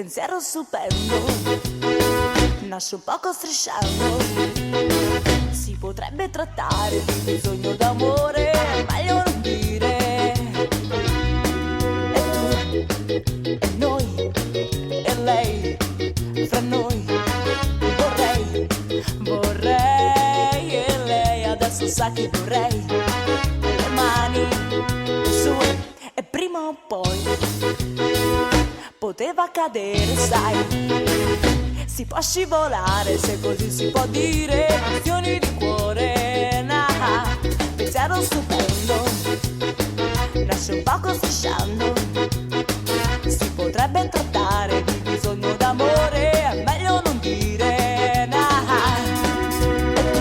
pensiero stupendo, nasce un poco strisciando. Si potrebbe trattare di bisogno d'amore, meglio non dire. E tu, e noi, e lei, fra noi. Vorrei, e lei adesso sa che vorrei. Le mani sue, e prima o poi poteva cadere, sai. Si può scivolare, se così si può dire. Questioni di cuore, nah. Pensiero stupendo, nasce un poco strisciando. Si potrebbe trattare di bisogno d'amore, è meglio non dire, nah. E tu,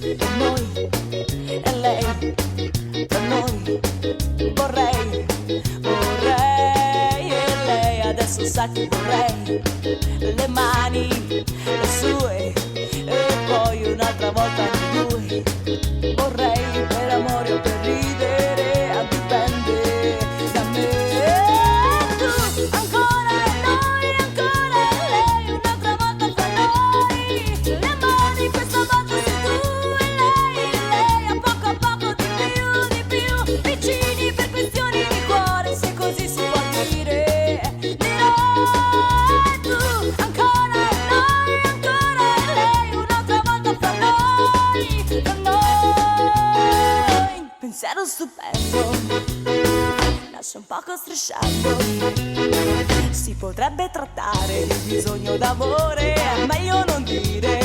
e noi, e lei, tra noi. Vorrei, vorrei, e lei adesso sa che vorrei. Le mani, le sue, e poi un'altra volta noi due. Vorrei per amore o per ridere, dipende da me. E tu, ancora e noi, ancora e lei, un'altra volta fra noi. Le mani, questa volta sei tu e lei, a poco di più, vicini per questioni di cuore, se così si può dire. Dirò, e tu, ancora e noi, ancora e lei, un'altra volta fra noi, pensiero stupendo, nasce un poco strisciando. Si potrebbe trattare di bisogno d'amore, è meglio non dire.